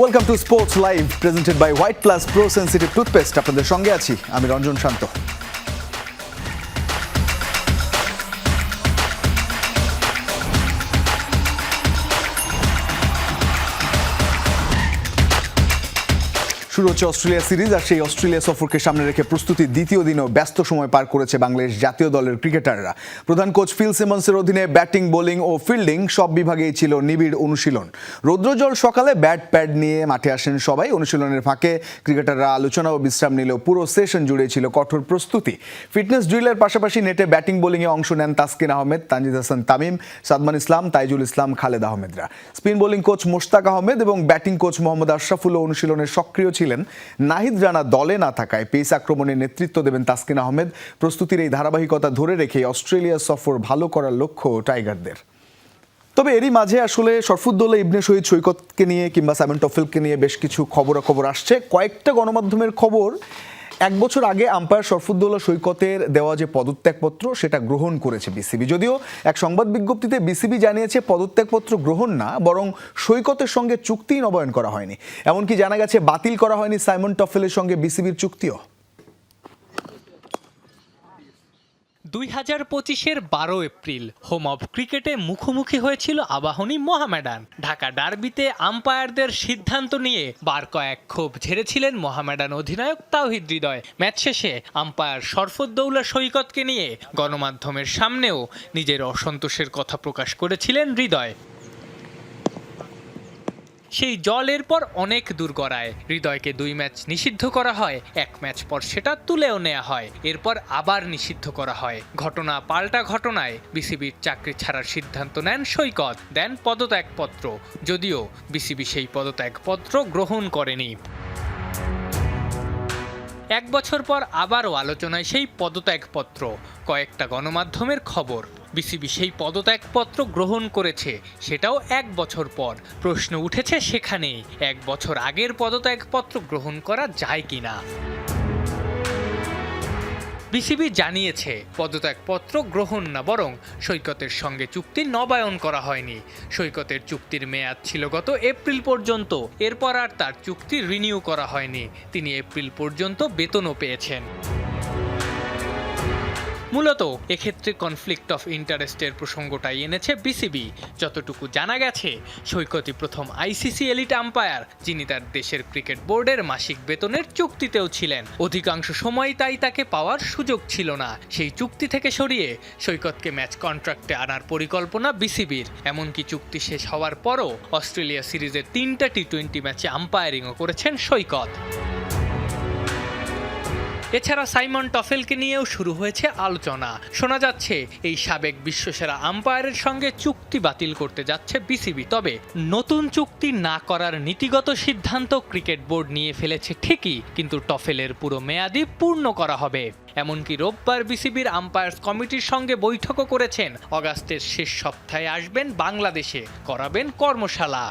Welcome to sports live presented by white plus pro sensitive toothpaste. আপনাদের সঙ্গে আছি আমি রঞ্জন শান্ত। শুরু হচ্ছে অস্ট্রেলিয়া সিরিজ, আর সেই অস্ট্রেলিয়া সফরকে সামনে রেখে প্রস্তুতির দ্বিতীয় দিনেও ব্যস্ত সময় পার করেছে বাংলাদেশ জাতীয় দলের ক্রিকেটাররা। প্রধান কোচ ফিল সিমন্সের অধীনে ব্যাটিং, বোলিং ও ফিল্ডিং সব বিভাগেই ছিল নিবিড় অনুশীলন। রৌদ্রজল সকালে ব্যাট প্যাড নিয়ে মাঠে আসেন সবাই। অনুশীলনের ফাঁকে ক্রিকেটাররা আলোচনা ও বিশ্রাম নিলেও পুরো সেশন জুড়ে ছিল কঠোর প্রস্তুতি। ফিটনেস ড্রিলের পাশাপাশি নেটে ব্যাটিং, বোলিংয়ে অংশ নেন তাসকিন আহমেদ, তানজিদ হাসান তামিম, সাদমান ইসলাম, তাইজুল ইসলাম, খালেদ আহমেদরা। Spin bowling coach Mushtaq Ahmed এবং ব্যাটিং কোচ মোহাম্মদ আশরাফুল অনুশীলনের সক্রিয় ছিলেন। নাহিদ রানা দলে না থাকায় পেস আক্রমণে নেতৃত্ব দেবেন তাসকিন আহমেদ। প্রস্তুতির এই ধারাবাহিকতা ধরে রেখে অস্ট্রেলিয়া সফর ভালো করার লক্ষ্য টাইগারদের। তবে এরই মাঝে আসলে শরফুদ্দৌলা ইবনে শহীদ সৈকতকে নিয়ে কিংবা সাইমন টফেলকে নিয়ে বেশ কিছু খবরাখবর আসছে। কয়েকটা গণমাধ্যমের খবর, 1 বছর আগে আম্পায়ার শরফুদ্দৌলা সৈকতের দেওয়া যে পদত্যাগপত্র সেটা গ্রহণ করেছে বিসিবি। যদিও এক সংবাদ বিজ্ঞপ্তিতে বিসিবি জানিয়েছে পদত্যাগপত্র গ্রহণ না, বরং সৈকতের সঙ্গে চুক্তি নবায়ন করা হয়নি। এমনকি জানা গেছে বাতিল করা হয়নি সাইমন টফেলের সঙ্গে বিসিবির চুক্তিও। 2025-এর 12 এপ্রিল হোম অব ক্রিকেটে মুখোমুখি হয়েছিল আবাহনী মোহামেডান। ঢাকা ডার্বিতে আম্পায়ারদের সিদ্ধান্ত নিয়ে বার কয়েক ক্ষোভ ঝেড়েছিলেন মোহামেডান অধিনায়ক তাওহিদ হৃদয়। ম্যাচ শেষে আম্পায়ার শরফুদ্দৌলা সৈকতকে নিয়ে গণমাধ্যমের সামনেও নিজের অসন্তোষের কথা প্রকাশ করেছিলেন হৃদয়। সেই জলের পর অনেক দূর গড়ায়। হৃদয়কে 2 ম্যাচ নিষিদ্ধ করা হয়, 1 ম্যাচ পর সেটা তুলেও নেওয়া হয়, এরপর আবার নিষিদ্ধ করা হয়। ঘটনা পাল্টা ঘটনায় বিসিবির চাকরি ছাড়ার সিদ্ধান্ত নেন সৈকত, দেন পদত্যাগপত্র। যদিও বিসিবি সেই পদত্যাগপত্র গ্রহণ করেনি। 1 বছর পর আবারও আলোচনায় সেই পদত্যাগপত্র। কয়েকটা গণমাধ্যমের খবর, বিসিবি সেই পদত্যাগপত্র গ্রহণ করেছে, সেটাও 1 বছর পর। প্রশ্ন উঠেছে সেখানেই, 1 বছর আগের পদত্যাগপত্র গ্রহণ করা যায় কিনা। বিসিবি জানিয়েছে পদত্যাগপত্র গ্রহণ না, বরং সৈকতের সঙ্গে চুক্তি নবায়ন করা হয়নি। সৈকতের চুক্তির মেয়াদ ছিল গত এপ্রিল পর্যন্ত, এরপর আর তার চুক্তি রিনিউ করা হয়নি। তিনি এপ্রিল পর্যন্ত বেতনও পেয়েছেন। মূলত এক্ষেত্রে কনফ্লিক্ট অফ ইন্টারেস্টের প্রসঙ্গটাই এনেছে বিসিবি। যতটুকু জানা গেছে, সৈকতই প্রথম আইসিসি এলিট আম্পায়ার যিনি তার দেশের ক্রিকেট বোর্ডের মাসিক বেতনের চুক্তিতেও ছিলেন। অধিকাংশ সময় তাই তাকে পাওয়ার সুযোগ ছিল না। সেই চুক্তি থেকে সরিয়ে সৈকতকে ম্যাচ কন্ট্রাক্টে আনার পরিকল্পনা বিসিবির। এমনকি চুক্তি শেষ হওয়ার পরও অস্ট্রেলিয়া সিরিজের 3টা টি20 ম্যাচে আম্পায়ারিংও করেছেন সৈকত। এছাড়া সাইমন টফেলকে নিয়েও শুরু হয়েছে আলোচনা। শোনা যাচ্ছে এই সাবেক বিশ্বসেরা আম্পায়ারের সঙ্গে চুক্তি বাতিল করতে যাচ্ছে বিসিবি। তবে নতুন চুক্তি না করার নীতিগত সিদ্ধান্ত ক্রিকেট বোর্ড নিয়ে ফেলেছে ঠিকই, কিন্তু টফেলের পুরো মেয়াদি পূর্ণ করা হবে। এমনকি রোববার বিসিবির আম্পায়ার্স কমিটির সঙ্গে বৈঠকও করেছেন। অগাস্টের শেষ সপ্তাহে আসবেন বাংলাদেশে, করাবেন কর্মশালা।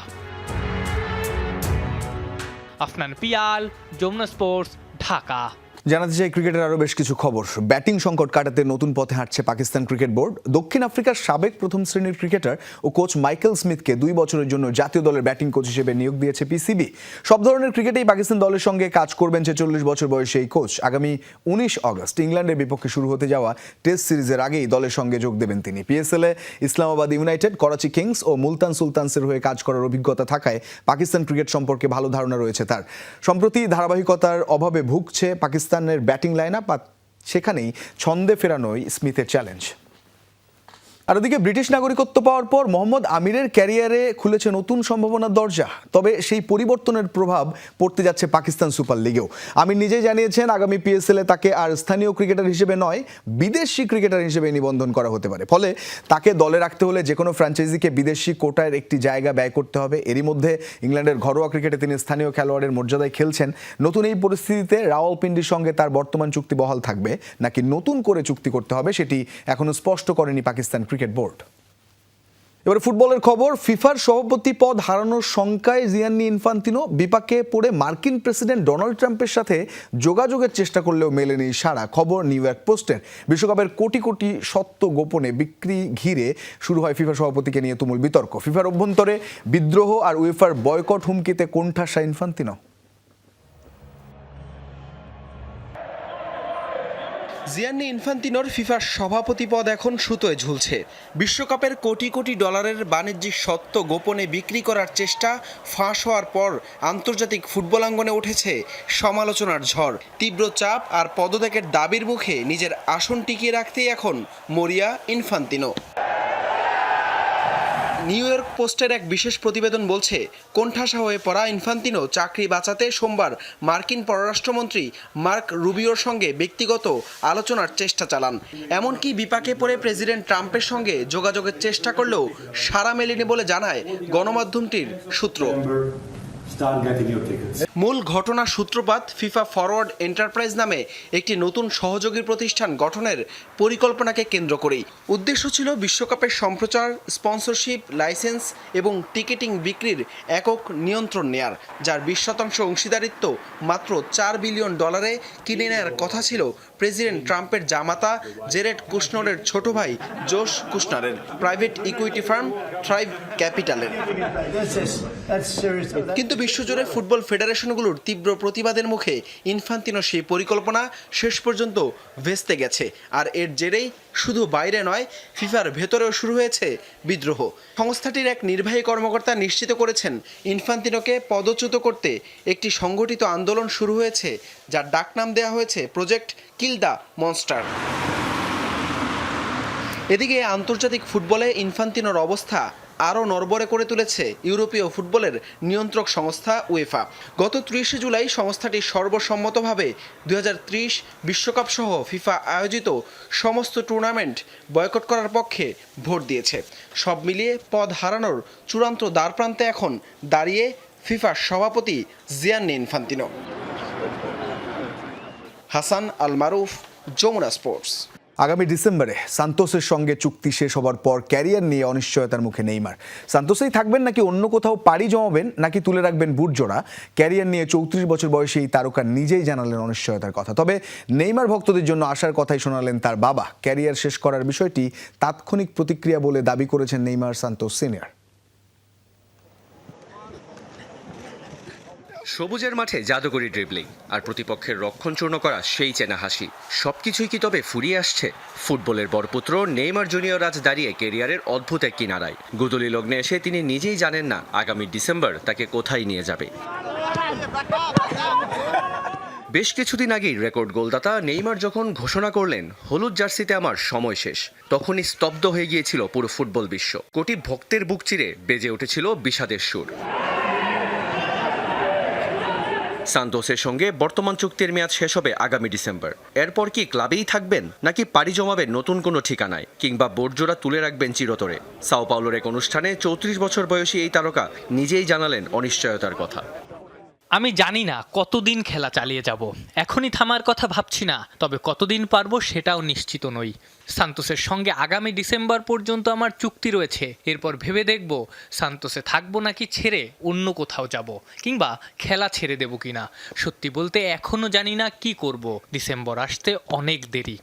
আফনান পিয়াল, যমুনা স্পোর্টস, ঢাকা। জানাতে চাই ক্রিকেটের আরও বেশ কিছু খবর। ব্যাটিং সংকট কাটাতে নতুন পথে হাঁটছে পাকিস্তান ক্রিকেট বোর্ড। দক্ষিণ আফ্রিকার সাবেক প্রথম শ্রেণীর ক্রিকেটার ও কোচ মাইকেল স্মিথকে 2 বছরের জন্য জাতীয় দলের ব্যাটিং কোচ হিসেবে নিয়োগ দিয়েছে পিসিবি। সব ধরনের ক্রিকেটেই পাকিস্তান দলের সঙ্গে কাজ করবেন 46 বছর বয়সী এই কোচ। আগামী 19 অগস্ট ইংল্যান্ডের বিপক্ষে শুরু হতে যাওয়া টেস্ট সিরিজের আগেই দলের সঙ্গে যোগ দেবেন তিনি। পিএসএলে ইসলামাবাদ ইউনাইটেড, করাচি কিংস ও মুলতান সুলতানসের হয়ে কাজ করার অভিজ্ঞতা থাকায় পাকিস্তান ক্রিকেট সম্পর্কে ভালো ধারণা রয়েছে তার। সম্প্রতি ধারাবাহিকতার অভাবে ভুগছে পাকিস্তানের ব্যাটিং লাইন আপ, সেখানেই ছন্দে ফেরানোই স্মিথের চ্যালেঞ্জ। আর ওদিকে ব্রিটিশ নাগরিকত্ব পাওয়ার পর মোহাম্মদ আমিরের ক্যারিয়ারে খুলেছে নতুন সম্ভাবনার দরজা। তবে সেই পরিবর্তনের প্রভাব পড়তে যাচ্ছে পাকিস্তান সুপার লিগেও। আমির নিজেই জানিয়েছেন আগামী পিএসএলে তাকে আর স্থানীয় ক্রিকেটার হিসেবে নয়, বিদেশি ক্রিকেটার হিসেবে নিবন্ধন করা হতে পারে। ফলে তাকে দলে রাখতে হলে যে কোনো ফ্র্যাঞ্চাইজিকে বিদেশি কোটার একটি জায়গা ব্যয় করতে হবে। এরই মধ্যে ইংল্যান্ডের ঘরোয়া ক্রিকেটে তিনি স্থানীয় খেলোয়াড়ের মর্যাদায় খেলছেন। নতুন এই পরিস্থিতিতে রাওয়ালপিন্ডির সঙ্গে তার বর্তমান চুক্তি বহাল থাকবে নাকি নতুন করে চুক্তি করতে হবে, সেটি এখনো স্পষ্ট করেনি পাকিস্তান ক্রিকেট বোর্ড। এবারে ফুটবলের খবর। ফিফার সভাপতি পদ হারানোর শঙ্কায় জিয়ান্নি ইনফান্তিনো বিপাকে পড়ে মার্কিন প্রেসিডেন্ট ডোনাল্ড ট্রাম্পের সাথে যোগাযোগের চেষ্টা করলেও মেলেনি সাড়া। খবর নিউ ইয়র্ক পোস্টের। বিশ্বকাপের কোটি কোটি সত্ত্ব গোপনে বিক্রি ঘিরে শুরু হয় ফিফা সভাপতিকে নিয়ে তুমুল বিতর্ক। ফিফার অভ্যন্তরে বিদ্রোহ আর উয়েফার বয়কট হুমকিতে কোণঠাসা ইনফান্তিনো। জিয়ান্নি ইনফান্তিনোর ফিফার সভাপতি পদ এখন সুতোয় ঝুলছে। বিশ্বকাপের কোটি কোটি ডলারের বাণিজ্যিক সত্ত্ব গোপনে বিক্রি করার চেষ্টা ফাঁস হওয়ার পর আন্তর্জাতিক ফুটবলাঙ্গনে উঠেছে সমালোচনার ঝড়। তীব্র চাপ আর পদত্যাগের দাবির মুখে নিজের আসন টিকিয়ে রাখতেই এখন মরিয়া ইনফান্তিনো। নিউ ইয়র্ক পোস্টের এক বিশেষ প্রতিবেদন বলছে, কোণঠাসা হয়ে পড়া ইনফান্তিনো চাকরি বাঁচাতে সোমবার মার্কিন পররাষ্ট্রমন্ত্রী মার্ক রুবিওর সঙ্গে ব্যক্তিগত আলোচনার চেষ্টা চালান। এমনকি বিপাকে পড়ে প্রেসিডেন্ট ট্রাম্পের সঙ্গে যোগাযোগের চেষ্টা করলেও সাড়া মেলেনি বলে জানায় গণমাধ্যমটির সূত্র। মূল ঘটনার সূত্রপাত ফিফা ফরওয়ার্ড এন্টারপ্রাইজ নামে একটি নতুন সহযোগী প্রতিষ্ঠান গঠনের পরিকল্পনাকে কেন্দ্র করেই। উদ্দেশ্য ছিল বিশ্বকাপের সম্প্রচার, স্পন্সরশিপ, লাইসেন্স এবং টিকেটিং বিক্রির একক নিয়ন্ত্রণ নেয়ার, যার 20% অংশীদারিত্ব মাত্র $4 বিলিয়ন কিনে নেয়ার কথা ছিল প্রেসিডেন্ট ট্রাম্পের জামাতা জেরেড কুশনারের ছোট ভাই জোশ কুশনারের প্রাইভেট ইকুইটি ফার্ম থ্রাইভ ক্যাপিটালের। কিন্তু বিশ্বজুড়ে ফুটবল ফেডারেশনগুলোর তীব্র প্রতিবাদের মুখে ইনফান্তিনো সেই পরিকল্পনা শেষ পর্যন্ত ভেস্তে গেছে। আর এর জেরেই শুধু বাইরে নয়, ফিফার ভেতরেও শুরু হয়েছে বিদ্রোহ। সংস্থাটির এক নির্বাহী কর্মকর্তা নিশ্চিত করেছেন, ইনফান্তিনোকে পদচ্যুত করতে একটি সংগঠিত আন্দোলন শুরু হয়েছে, যার ডাকনাম দেওয়া হয়েছে প্রজেক্ট কিল দ্য মনস্টার। এদিকে আন্তর্জাতিক ফুটবলে ইনফান্তিনোর অবস্থা আরও নড়বড়ে করে তুলেছে ইউরোপীয় ফুটবলের নিয়ন্ত্রক সংস্থা উয়েফা। গত 30 জুলাই সংস্থাটি সর্বসম্মতভাবে 2030 বিশ্বকাপ সহ ফিফা আয়োজিত সমস্ত টুর্নামেন্ট বয়কট করার পক্ষে ভোট দিয়েছে। সব মিলিয়ে পদ হারানোর চূড়ান্ত দ্বারপ্রান্তে এখন দাঁড়িয়ে ফিফার সভাপতি জিয়ান্নি ইনফান্তিনো। হাসান আল মারুফ, যমুনা স্পোর্টস। আগামী ডিসেম্বরে সান্তোসের সঙ্গে চুক্তি শেষ হবার পর ক্যারিয়ার নিয়ে অনিশ্চয়তার মুখে নেইমার। সান্তোসেই থাকবেন নাকি অন্য কোথাও পাড়ি জমাবেন, নাকি তুলে রাখবেন বুটজোড়া? ক্যারিয়ার নিয়ে 34 বছর বয়সী এই তারকা নিজেই জানালেন অনিশ্চয়তার কথা। তবে নেইমার ভক্তদের জন্য আশার কথাই শোনালেন তার বাবা। ক্যারিয়ার শেষ করার বিষয়টি তাৎক্ষণিক প্রতিক্রিয়া বলে দাবি করেছেন নেইমার সান্তোস সিনিয়র। সবুজের মাঠে জাদুকরি ড্রিবলিং আর প্রতিপক্ষের রক্ষণচূর্ণ করা সেই চেনা হাসি, সবকিছুই কি তবে ফুরিয়ে আসছে? ফুটবলের বরপুত্র নেইমার জুনিয়র আজ দাঁড়িয়ে কেরিয়ারের অদ্ভুত এক কিনারায়। গুদুলি লগ্নে এসে তিনি নিজেই জানেন না আগামী ডিসেম্বর তাকে কোথায় নিয়ে যাবে। বেশ কিছুদিন আগেই রেকর্ড গোলদাতা নেইমার যখন ঘোষণা করলেন হলুদ জার্সিতে আমার সময় শেষ, তখনই স্তব্ধ হয়ে গিয়েছিল পুরো ফুটবল বিশ্ব। কোটি ভক্তের বুক চিরে বেজে উঠেছিল বিষাদের সুর। সান্তোসের সঙ্গে বর্তমান চুক্তির মেয়াদ শেষ হবে আগামী ডিসেম্বর। এরপর কি ক্লাবেই থাকবেন, নাকি পাড়ি জমাবেন নতুন কোনো ঠিকানায়, কিংবা বোর্ডজোড়া তুলে রাখবেন চিরতরে? সাও পাওলোর এক অনুষ্ঠানে 34 বছর বয়সী এই তারকা নিজেই জানালেন অনিশ্চয়তার কথা। আমি জানি না কতদিন খেলা চালিয়ে যাব, এখনই থামার কথা ভাবছি না, তবে কতদিন পারবো সেটাও নিশ্চিত নই। সান্তোসের সঙ্গে আগামী ডিসেম্বর পর্যন্ত আমার চুক্তি রয়েছে। এরপর ভেবে দেখব সান্তোসে থাকবো নাকি ছেড়ে অন্য কোথাও যাব, কিংবা খেলা ছেড়ে দেব কিনা। সত্যি বলতে এখনও জানি না কি করব। ডিসেম্বর আসতে অনেক দেরি।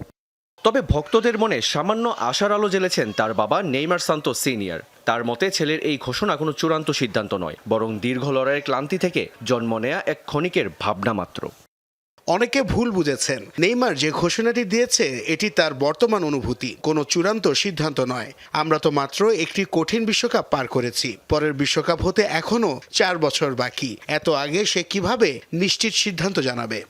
তবে ভক্তদের মনে সামান্য আশার আলো জ্বেলেছেন তার বাবা নেইমার সান্তোস সিনিয়র। তার মতে ছেলের এই ঘোষণা কোনো চূড়ান্ত সিদ্ধান্ত নয়, বরং দীর্ঘ লড়াইয়ের ক্লান্তি থেকে জন্ম নেয়া এক ক্ষণিকের ভাবনা মাত্র। অনেকে ভুল বুঝেছেন, নেইমার যে ঘোষণাটি দিয়েছে এটি তার বর্তমান অনুভূতি, কোনো চূড়ান্ত সিদ্ধান্ত নয়। আমরা তো মাত্র একটি কঠিন বিশ্বকাপ পার করেছি, পরের বিশ্বকাপ হতে এখনও 4 বছর বাকি। এত আগে সে কিভাবে নিশ্চিত সিদ্ধান্ত জানাবে?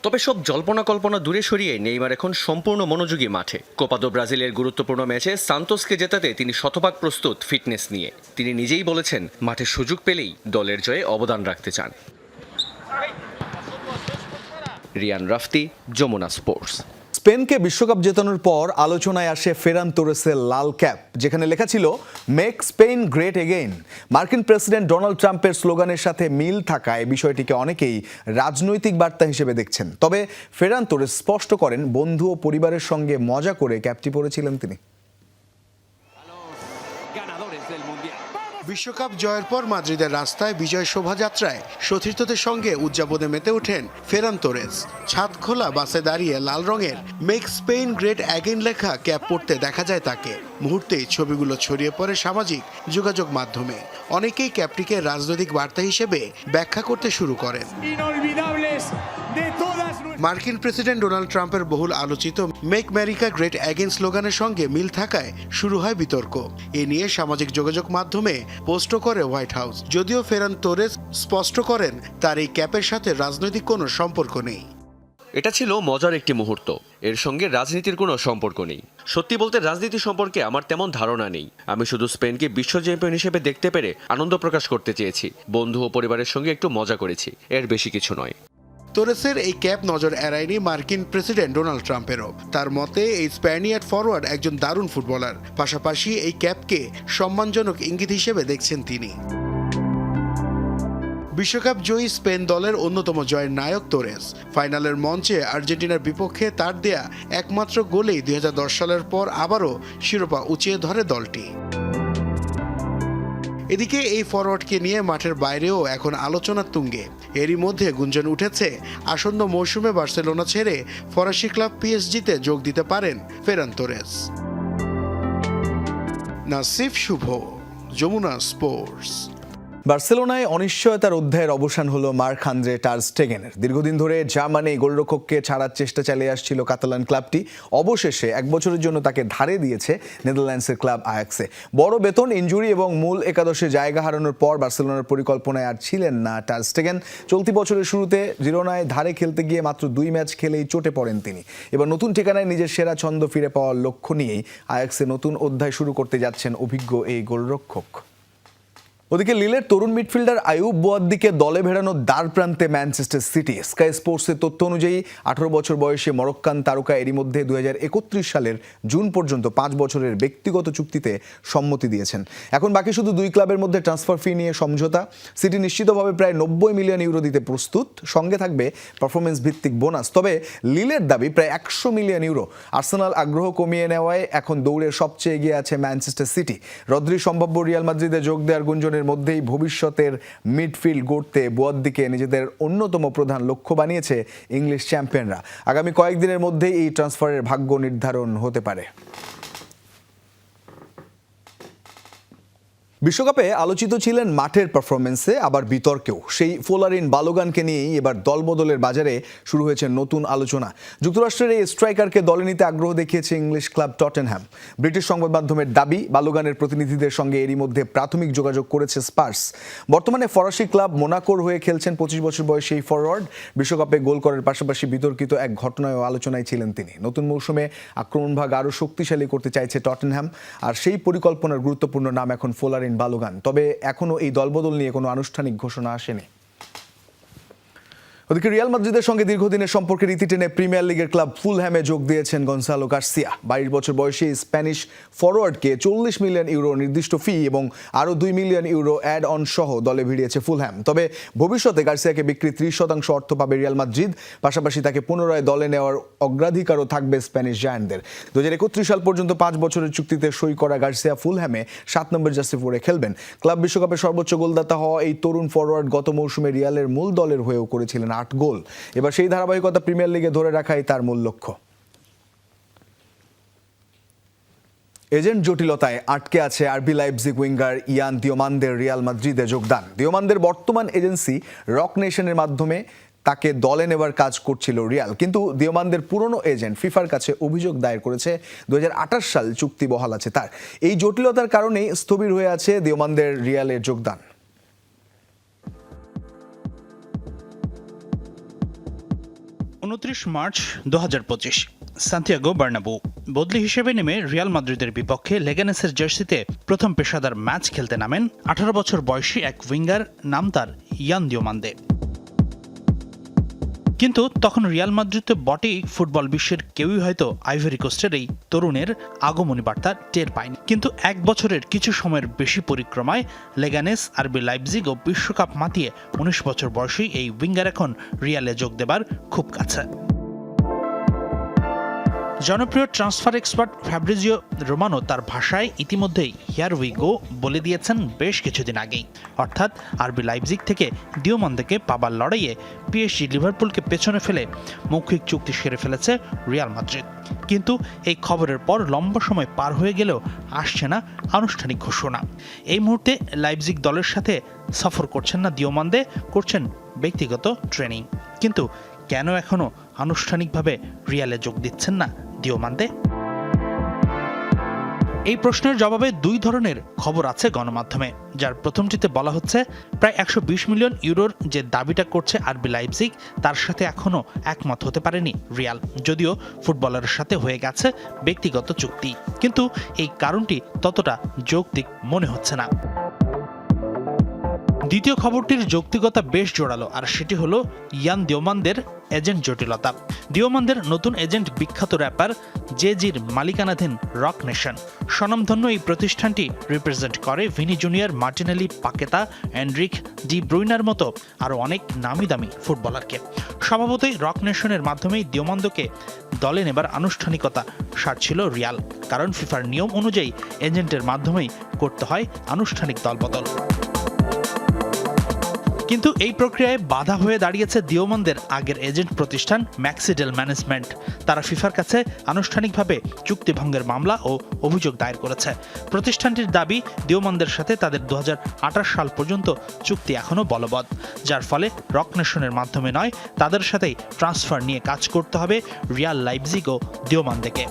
তবে সব জল্পনা কল্পনা দূরে সরিয়ে নেইমার এখন সম্পূর্ণ মনোযোগী মাঠে। কোপা দো ব্রাজিলের গুরুত্বপূর্ণ ম্যাচে সান্তোসকে জেতাতে তিনি শতভাগ প্রস্তুত ফিটনেস নিয়ে। তিনি নিজেই বলেছেন মাঠে সুযোগ পেলেই দলের জয়ে অবদান রাখতে চান। রিয়ান রাফতি, যমুনা স্পোর্টস। স্পেনকে বিশ্বকাপ জেতানোর পর আলোচনায় আসে ফেরান তোরেসের লাল ক্যাপ, যেখানে লেখা ছিল মেক স্পেন গ্রেট এগেইন। মার্কিন প্রেসিডেন্ট ডোনাল্ড ট্রাম্পের স্লোগানের সাথে মিল থাকায় বিষয়টিকে অনেকেই রাজনৈতিক বার্তা হিসেবে দেখছেন। তবে ফেরান তোরেস স্পষ্ট করেন, বন্ধু ও পরিবারের সঙ্গে মজা করে ক্যাপটি পরেছিলেন তিনি। বিশ্বকাপ জয়ের পর মাদ্রিদের রাস্তায় বিজয় শোভাযাত্রায় সতীর্থদের সঙ্গে উদযাপনে মেতে ওঠেন ফেরান তোরেস। ছাদ খোলা বাসে দাঁড়িয়ে লাল রঙের মেক স্পেন গ্রেট অ্যাগেন লেখা ক্যাপ পরতে দেখা যায় তাকে। মুহূর্তেই ছবিগুলো ছড়িয়ে পড়ে সামাজিক যোগাযোগ মাধ্যমে। অনেকেই ক্যাপটিকে রাজনৈতিক বার্তা হিসেবে ব্যাখ্যা করতে শুরু করেন। মার্কিন প্রেসিডেন্ট ডোনাল্ড ট্রাম্পের বহুল আলোচিত মেক আমেরিকা গ্রেট অ্যাগেন স্লোগানের সঙ্গে মিল থাকায় শুরু হয় বিতর্ক। এ নিয়ে সামাজিক যোগাযোগ মাধ্যমে পোস্টও করে হোয়াইট হাউস। যদিও ফেরান তোরেস স্পষ্ট করেন তার এই ক্যাপের সাথে রাজনৈতিক কোনো সম্পর্ক নেই। এটা ছিল মজার একটি মুহূর্ত, এর সঙ্গে রাজনীতির কোনো সম্পর্ক নেই। সত্যি বলতে রাজনীতি সম্পর্কে আমার তেমন ধারণা নেই। আমি শুধু স্পেনকে বিশ্ব চ্যাম্পিয়ন হিসেবে দেখতে পেরে আনন্দ প্রকাশ করতে চেয়েছি। বন্ধু ও পরিবারের সঙ্গে একটু মজা করেছি, এর বেশি কিছু নয়। তোরেসের এই ক্যাপ নজর এড়ায়নি মার্কিন প্রেসিডেন্ট ডোনাল্ড ট্রাম্পেরও। তার মতে এই স্প্যানিয়ার্ড ফরওয়ার্ড একজন দারুণ ফুটবলার, পাশাপাশি এই ক্যাপকে সম্মানজনক ইঙ্গিত হিসেবে দেখছেন তিনি। বিশ্বকাপ জয়ী স্পেন দলের অন্যতম জয়ের নায়ক তোরেস। ফাইনালের মঞ্চে আর্জেন্টিনার বিপক্ষে তার দেয়া একমাত্র গোলেই 2010 সালের পর আবারও শিরোপা উঁচিয়ে ধরে দলটি। এদিকে এই ফরওয়ার্ডকে নিয়ে মাঠের বাইরেও এখন আলোচনার তুঙ্গে। এরই মধ্যে গুঞ্জন উঠেছে আসন্ন মৌসুমে বার্সেলোনা ছেড়ে ফরাসি ক্লাব পিএসজিতে যোগ দিতে পারেন ফেরান তোরেস। নাসিফ শুভ, যমুনা স্পোর্টস। বার্সেলোনায় অনিশ্চয়তার অধ্যায়ের অবসান হলো মার্ক আন্দ্রে টার স্টেগেনের। দীর্ঘদিন ধরে জার্মানি গোলরক্ষককে ছাড়ার চেষ্টা চালিয়ে আসছিল কাতালান ক্লাবটি। অবশেষে 1 বছরের জন্য তাকে ধারে দিয়েছে নেদারল্যান্ডসের ক্লাব আয়াক্সে। বড় বেতন, ইনজুরি এবং মূল একাদশে জায়গা হারানোর পর বার্সেলোনার পরিকল্পনায় আর ছিলেন না টার স্টেগেন। চলতি বছরের শুরুতে জিরোনায় ধারে খেলতে গিয়ে মাত্র 2 ম্যাচ খেলেই চোটে পড়েন তিনি। এবার নতুন ঠিকানায় নিজের সেরা ছন্দ ফিরে পাওয়ার লক্ষ্য নিয়েই আয়াক্সে নতুন অধ্যায় শুরু করতে যাচ্ছেন অভিজ্ঞ এই গোলরক্ষক। ওদিকে লিলের তরুণ মিডফিল্ডার আয়ুব বোয়াদ্দিকে দলে ভেড়ানোর দ্বার প্রান্তে ম্যানচেস্টার সিটি। স্কাই স্পোর্টসের তথ্য অনুযায়ী 18 বছর বয়সে মরক্কান তারকা এরই মধ্যে 2031 সালের জুন পর্যন্ত 5 বছরের ব্যক্তিগত চুক্তিতে সম্মতি দিয়েছেন। এখন বাকি শুধু 2 ক্লাবের মধ্যে ট্রান্সফার ফি নিয়ে সমঝোতা। সিটি নিশ্চিতভাবে প্রায় 90 মিলিয়ন ইউরো দিতে প্রস্তুত, সঙ্গে থাকবে পারফরমেন্স ভিত্তিক বোনাস। তবে লিলের দাবি প্রায় 100 মিলিয়ন ইউরো। আর্সেনাল আগ্রহ কমিয়ে নেওয়ায় এখন দৌড়ে সবচেয়ে এগিয়ে আছে ম্যানচেস্টার সিটি। রদ্রি সম্ভাব্য রিয়াল মাদ্রিদে যোগ দেওয়ার গুঞ্জনের মধ্যেই ভবিষ্যতের মিডফিল্ড গড়তে বোয়াদ্দিকে নিজেদের অন্যতম প্রধান লক্ষ্য বানিয়েছে ইংলিশ চ্যাম্পিয়নরা। আগামী কয়েকদিনের মধ্যেই এই ট্রান্সফারের ভাগ্য নির্ধারণ হতে পারে। বিশ্বকাপে আলোচিত ছিলেন মাঠের পারফরমেন্সে, আবার বিতর্কেও। সেই ফোলারিন বালোগানকে নিয়েই এবার দলবদলের বাজারে শুরু হয়েছে নতুন আলোচনা। যুক্তরাষ্ট্রের এই স্ট্রাইকারকে দলে নিতে আগ্রহ দেখিয়েছে ইংলিশ ক্লাব টটেনহ্যাম। ব্রিটিশ সংবাদ মাধ্যমের দাবি, বালোগানের প্রতিনিধিদের সঙ্গে এরই মধ্যে প্রাথমিক যোগাযোগ করেছে স্পার্স। বর্তমানে ফরাসি ক্লাব মোনাকোর হয়ে খেলছেন 25 বছর বয়সী এই ফরওয়ার্ড। বিশ্বকাপে গোল করার পাশাপাশি বিতর্কিত এক ঘটনায় আলোচনায় ছিলেন তিনি। নতুন মৌসুমে আক্রমণভাগ আরও শক্তিশালী করতে চাইছে টটেনহ্যাম, আর সেই পরিকল্পনার গুরুত্বপূর্ণ নাম এখন ফোলারিন বালোগান। তবে এখনো এই দলবদল নিয়ে কোনো আনুষ্ঠানিক ঘোষণা আসেনি। ওদিকে রিয়াল মাদ্রিদের সঙ্গে দীর্ঘদিনের সম্পর্কের ইতি টেনে প্রিমিয়ার লিগের ক্লাব ফুলহ্যামে যোগ দিয়েছেন গনসালো গার্সিয়া। 22 বছর বয়সী স্প্যানিশ ফরওয়ার্ডকে 40 মিলিয়ন ইউরো নির্দিষ্ট ফি এবং আরও 2 মিলিয়ন ইউরো অ্যাড অন সহ দলে ভিড়িয়েছে ফুলহ্যাম। তবে ভবিষ্যতে গার্সিয়াকে বিক্রি 30% অর্থ পাবে রিয়াল মাদ্রিদ। পাশাপাশি তাকে পুনরায় দলে নেওয়ার অগ্রাধিকারও থাকবে স্প্যানিশ জায়ান্টদের। 2031 সাল পর্যন্ত 5 বছরের চুক্তিতে সই করা গার্সিয়া ফুলহ্যামে 7 নম্বর জার্সি পরে খেলবেন। ক্লাব বিশ্বকাপে সর্বোচ্চ গোলদাতা হওয়া এই তরুণ ফরওয়ার্ড গত মৌসুমে রিয়ালের মূল দলের হয়েও করেছিলেন 8 গোল। এবার সেই ধারাবাহিকতা প্রিমিয়ার লিগে ধরে রাখাই তার মূল লক্ষ্য। এজেন্ট জটিলতায় আটকে আছে আরবি লাইপজিগ উইঙ্গার ইয়ান দিওমান্দের রিয়াল মাদ্রিদে যোগদান। দিওমান্দের বর্তমান এজেন্সি রক নেশনের মাধ্যমে তাকে দলে নেবার কাজ করছিল রিয়াল, কিন্তু দিওমান্দের পুরনো এজেন্ট ফিফার কাছে অভিযোগ দায়ের করেছে 2028 সাল চুক্তি বহাল আছে তার। এই জটিলতার কারণেই স্থবির হয়ে আছে দিওমান্দের রিয়ালে যোগদান। 29 মার্চ 2025 সান্তিয়াগো বার্নাবু বদলি হিসেবে নেমে রিয়াল মাদ্রিদের বিপক্ষে লেগানেসের জার্সিতে প্রথম পেশাদার ম্যাচ খেলতে নামেন 18 বছর বয়সী এক উইঙ্গার, নাম তার ইয়ান দিওমান্দে। কিন্তু তখন রিয়াল মাদ্রিদ তো বটেই, ফুটবল বিশ্বের কেউই হয়তো আইভরি কোস্টের এই তরুণের আগমনী বার্তা টের পায়নি। কিন্তু 1 বছরের কিছু সময়ের বেশি পরিক্রমায় লেগানেস, আরবি লাইপজিগ ও বিশ্বকাপ মাতিয়ে 19 বছর বয়সী এই উইঙ্গার এখন রিয়ালে যোগ দেবার খুব কাছে। জনপ্রিয় ট্রান্সফার এক্সপার্ট ফ্যাব্রিজিও রোমানো তার ভাষায় ইতিমধ্যেই হিয়ার উই গো বলে দিয়েছেন বেশ কিছুদিন আগেই। অর্থাৎ আরবি লাইপজিগ থেকে দিওমান্দেকে পাবার লড়াইয়ে পিএসজি লিভারপুলকে পেছনে ফেলে মৌখিক চুক্তি সেরে ফেলেছে রিয়াল মাদ্রিদ। কিন্তু এই খবরের পর লম্বা সময় পার হয়ে গেলেও আসছে না আনুষ্ঠানিক ঘোষণা। এই মুহূর্তে লাইপজিগ দলের সাথে সফর করছেন না দিওমান্দে, করছেন ব্যক্তিগত ট্রেনিং। কিন্তু কেন এখনো আনুষ্ঠানিকভাবে রিয়ালে যোগ দিচ্ছেন না দিওমান্দে? এই প্রশ্নের জবাবে দুই ধরনের খবর আছে গণমাধ্যমে। যার প্রথমটিতে বলা হচ্ছে প্রায় 120 মিলিয়ন ইউরোর যে দাবিটা করছে আরবি লাইপজিগ তার সাথে এখনো একমত হতে পারেনি রিয়াল, যদিও ফুটবলারের সাথে হয়ে গেছে ব্যক্তিগত চুক্তি। কিন্তু এই কারণটি ততটা যৌক্তিক মনে হচ্ছে না। দ্বিতীয় খবরটির যৌক্তিকতা বেশ জোরালো, আর সেটি হলো ইয়ান দিওমান্দের এজেন্ট জটিলতা। দিওমান্দের নতুন এজেন্ট বিখ্যাত র্যাপার জে-জির মালিকানাধীন রক নেশন। স্বনামধন্য এই প্রতিষ্ঠানটি রিপ্রেজেন্ট করে Vini Junior, Martinelli, Paqueta, Endrick, De ব্রুইনার মতো আরও অনেক নামি দামি ফুটবলারকে। স্বভাবতই রক নেশনের মাধ্যমেই দিওমান্দকে দলে নেবার আনুষ্ঠানিকতা সারছিল রিয়াল, কারণ ফিফার নিয়ম অনুযায়ী এজেন্টের মাধ্যমেই করতে হয় আনুষ্ঠানিক দলবদল। কিন্তু এই প্রক্রিয়ায় বাধা হয়ে দাঁড়িয়েছে দিওমান্দের আগের এজেন্ট প্রতিষ্ঠান ম্যাক্সিডেল ম্যানেজমেন্ট। তারা ফিফার কাছে আনুষ্ঠানিকভাবে চুক্তি ভঙ্গের মামলা ও অভিযোগ দায়ের করেছে। প্রতিষ্ঠানটির দাবি দিওমান্দের সাথে তাদের 2028 সাল পর্যন্ত চুক্তি এখনও বলবৎ, যার ফলে রক নেশনের মাধ্যমে নয় তাদের সাথেই ট্রান্সফার নিয়ে কাজ করতে হবে রিয়াল, লাইপজিগ ও দিওমান্দেকে।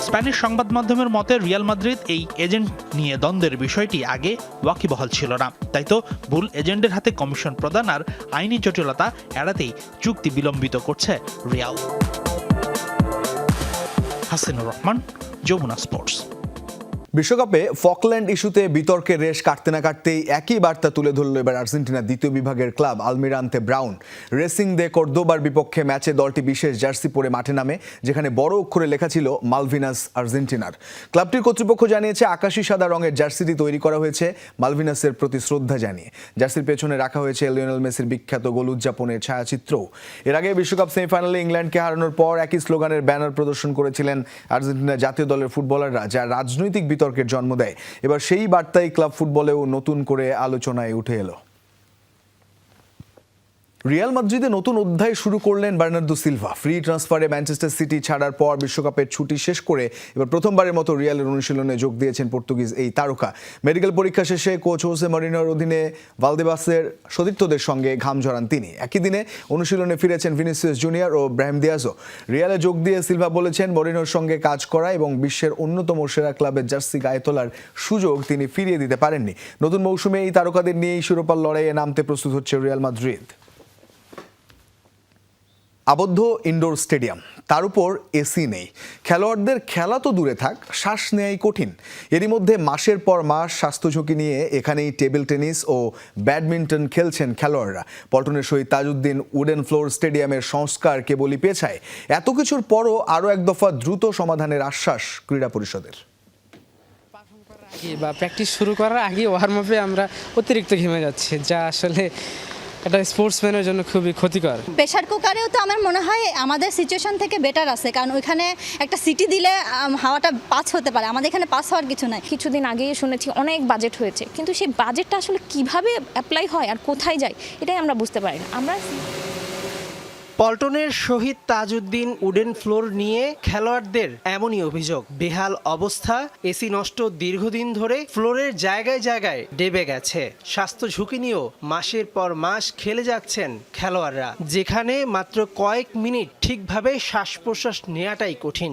স্প্যানিশ সংবাদ মাধ্যমের মতে রিয়াল মাদ্রিদ এই এজেন্ট নিয়ে দ্বন্দ্বের বিষয়টি আগে ওয়াকিবহাল ছিল না, তাই তো ভুল এজেন্টের হাতে কমিশন প্রদান আর আইনি জটিলতা এড়াতেই চুক্তি বিলম্বিত করছে রিয়াল। হাসিনুর রহমান, যমুনা স্পোর্টস। বিশ্বকাপে ফকল্যান্ড ইস্যুতে বিতর্কের রেশ কাটতে না কাটতেই একই বার্তা তুলে ধরল এবার আর্জেন্টিনার দ্বিতীয় বিভাগের ক্লাব আলমিরান্তে ব্রাউন। রেসিং দে কর্দোবার বিপক্ষে ম্যাচে দলটি বিশেষ জার্সি পরে মাঠে নামে, যেখানে বড় অক্ষরে লেখা ছিল মালভিনাস আর্জেন্টিনার। ক্লাবটির কর্তৃপক্ষ জানিয়েছে আকাশি সাদা রঙের জার্সিটি তৈরি করা হয়েছে মালভিনাসের প্রতি শ্রদ্ধা জানিয়ে। জার্সির পেছনে রাখা হয়েছে লিওনেল মেসির বিখ্যাত গোল উদযাপনের ছায়াচিত্রও। এর আগে বিশ্বকাপ সেমিফাইনালে ইংল্যান্ডকে হারানোর পর একই স্লোগানের ব্যানার প্রদর্শন করেছিলেন আর্জেন্টিনা জাতীয় দলের ফুটবলাররা, যা রাজনৈতিক বিতর্কের জন্ম দেয়। এবার সেই বার্তাই ক্লাব ফুটবলেও নতুন করে আলোচনায় উঠে এলো। রিয়াল মাদ্রিদে নতুন অধ্যায় শুরু করলেন বার্নার্দো সিলভা। ফ্রি ট্রান্সফারে ম্যানচেস্টার সিটি ছাড়ার পর বিশ্বকাপের ছুটি শেষ করে এবার প্রথমবারের মতো রিয়ালের অনুশীলনে যোগ দিয়েছেন পর্তুগিজ এই তারকা। মেডিকেল পরীক্ষা শেষে কোচ হোসে মরিনোর অধীনে ভালদেবাসের সতীর্থদের সঙ্গে ঘাম ঝরান তিনি। একই দিনে অনুশীলনে ফিরেছেন ভিনিসিয়াস জুনিয়র ও ব্রাহিম দিয়াজও। রিয়ালে যোগ দিয়ে সিলভা বলেছেন মরিনোর সঙ্গে কাজ করা এবং বিশ্বের অন্যতম সেরা ক্লাবের জার্সি গায়ে তোলার সুযোগ তিনি ফিরিয়ে দিতে পারেননি। নতুন মৌসুমে এই তারকাদের নিয়েই শিরোপার লড়াইয়ে নামতে প্রস্তুত হচ্ছে রিয়াল মাদ্রিদ। আবদ্ধ ইনডোর স্টেডিয়াম, তার উপর এসি নেই। খেলোয়াড়দের খেলা তো দূরে থাক, শ্বাস নেওয়াই কঠিন। এরই মধ্যে মাসের পর মাস স্বাস্থ্য ঝুঁকি নিয়ে এখানেই টেবিল টেনিস ও ব্যাডমিন্টন খেলছেন খেলোয়াড়রা। পল্টনের শহীদ তাজউদ্দিন উডেন ফ্লোর স্টেডিয়ামের সংস্কার কেবলই পেছায়। এত কিছুর পরও আরও এক দফা দ্রুত সমাধানের আশ্বাস ক্রীড়া পরিষদের। বা প্র্যাকটিস শুরু করার আগে ওয়ার্ম আপে আমরা অতিরিক্ত ঘেমে যাচ্ছি, যা আসলে এটা স্পোর্টসম্যানের জন্য খুবই ক্ষতিকর। প্রেশার কুকারেও তো আমার মনে হয় আমাদের সিচুয়েশন থেকে বেটার আছে, কারণ ওইখানে একটা সিটি দিলে হাওয়াটা পাস হতে পারে, আমাদের এখানে পাস হওয়ার কিছু নাই। কিছুদিন আগেই শুনেছি অনেক বাজেট হয়েছে, কিন্তু সেই বাজেটটা আসলে কিভাবে অ্যাপ্লাই হয় আর কোথায় যায় এটাই আমরা বুঝতে পারি না। আমরা পল্টনের শহীদ তাজউদ্দিন উডেন ফ্লোর নিয়ে খেলোয়াড়দের এমনই অভিযোগ। বেহাল অবস্থা, এসি নষ্ট দীর্ঘদিন ধরে, ফ্লোরের জায়গায় জায়গায় ডেবে গেছে। স্বাস্থ্য ঝুঁকি নিয়েও মাসের পর মাস খেলে যাচ্ছেন খেলোয়াড়রা, যেখানে মাত্র কয়েক মিনিট ঠিকভাবে শ্বাস প্রশ্বাস নেওয়াটাই কঠিন।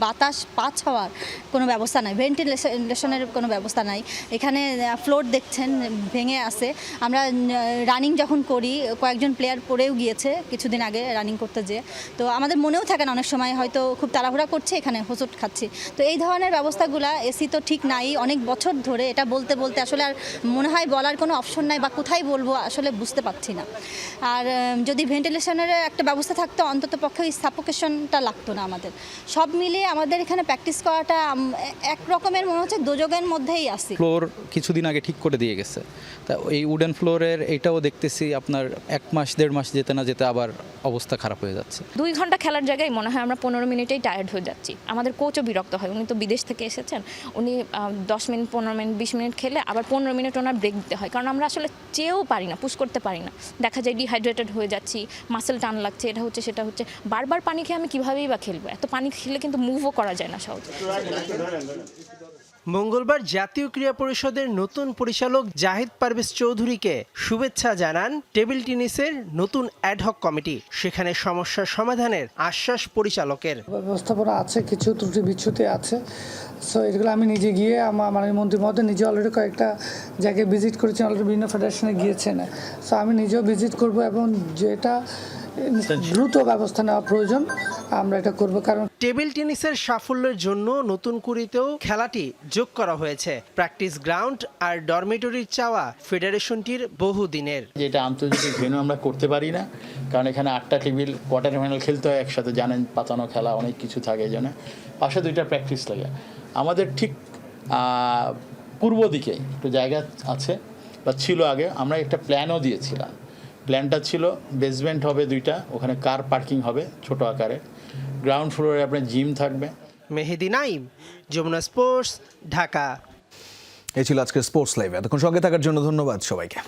বাতাস পাস হওয়ার কোনো ব্যবস্থা নাই, ভেন্টিলেশনের কোনো ব্যবস্থা নাই। এখানে ফ্লোর দেখছেন ভেঙে আছে। আমরা রানিং যখন করি, কয়েকজন প্লেয়ার পড়েও গিয়েছে কিছুদিন আগে রানিং করতে যেয়ে। তো আমাদের মনেও থাকে না, অনেক সময় হয়তো খুব তাড়াহুড়া করছে, এখানে হোঁচট খাচ্ছি। তো এই ধরনের ব্যবস্থাগুলো, এসি তো ঠিক নাই অনেক বছর ধরে। এটা বলতে বলতে আসলে আর মনে হয় বলার কোনো অপশন নাই, বা কোথায় বলবো আসলে বুঝতে পারছি না। আর যদি ভেন্টিলেশনের একটা ব্যবস্থা থাকতো, অন্তত পক্ষে ওই সাফোকেশনটা লাগতো না আমাদের। সব মিলিয়ে আমাদের এখানে প্র্যাকটিস করাটা এক রকমের মনে হচ্ছে দোজগের মধ্যেই আসি। ফ্লোর কিছুদিন আগে ঠিক করে দিয়ে গেছে, তা এই উডেন ফ্লোরের এইটাও দেখতেছি আপনার 1 মাস 1.5 মাস যেতে না যেতে আবার সবার অবস্থা খারাপ হয়ে যাচ্ছে। 2 ঘন্টা খেলার জায়গায় মনে হয় আমরা 15 মিনিটেই টায়ার্ড হয়ে যাচ্ছি। আমাদের কোচও বিরক্ত হয়, উনি তো বিদেশ থেকে এসেছেন, উনি 10 মিনিট 15 মিনিট 20 মিনিট খেলে আবার 15 মিনিট ওনার ব্রেক দিতে হয়, কারণ আমরা আসলে চেয়েও পারি না, পুশ করতে পারি না। দেখা যায় ডিহাইড্রেটেড হয়ে যাচ্ছি, মাসেল টান লাগছে, এটা হচ্ছে সেটা হচ্ছে। বারবার পানি খেয়ে আমি কীভাবেই বা খেলবো? এত পানি খেলে কিন্তু মুভও করা যায় না সহজে। মঙ্গলবার জাতীয় ক্রীড়া পরিষদের নতুন পরিচালক জাহিদ পারভেজ চৌধুরীকে শুভেচ্ছা জানান টেবিল টেনিসের নতুন অ্যাডহক কমিটি। সেখানে সমস্যার সমাধানের আশ্বাস পরিচালকের। ব্যবস্থাপনা আছে, কিছু ত্রুটি বিচ্যুতি আছে, সো এগুলো আমি নিজে গিয়ে আমার মন্ত্রী মহোদয় নিজে অলরেডি কয়েকটা জায়গায় ভিজিট করেছেন, অলরেডি বিভিন্ন ফেডারেশনে গিয়েছেন, সো আমি নিজেও ভিজিট করব এবং যেটা দ্রুত ব্যবস্থা নেওয়া প্রয়োজন আমরা এটা করব। কারণ টেবিল টেনিসের সাফল্যের জন্য নতুন কুড়িতেও খেলাটি যোগ করা হয়েছে। প্র্যাকটিস গ্রাউন্ড আর ডরমিটরির চাওয়া ফেডারেশনটির বহুদিনের। যেটা আন্তর্জাতিক ভেন্যু আমরা করতে পারি না, কারণ এখানে 8টা টেবিল কোয়ার্টার ফাইনাল খেলতে হয় একসাথে, জানেন পাতানো খেলা অনেক কিছু থাকে, এই জন্য পাশে 2টা প্র্যাকটিস লাগে। আমাদের ঠিক পূর্ব দিকে একটু জায়গা আছে বা ছিল আগে, আমরা একটা প্ল্যানও দিয়েছিলাম। প্ল্যানটা ছিল বেসমেন্ট হবে 2টা, ওখানে কার পার্কিং হবে ছোট আকারে, গ্রাউন্ড ফ্লোরে আপনার জিম থাকবে। মেহেদি নাইম, যমুনা স্পোর্টস, ঢাকা। এই ছিল আজকের স্পোর্টস লাইভ। এতক্ষণ সঙ্গে থাকার জন্য ধন্যবাদ সবাইকে।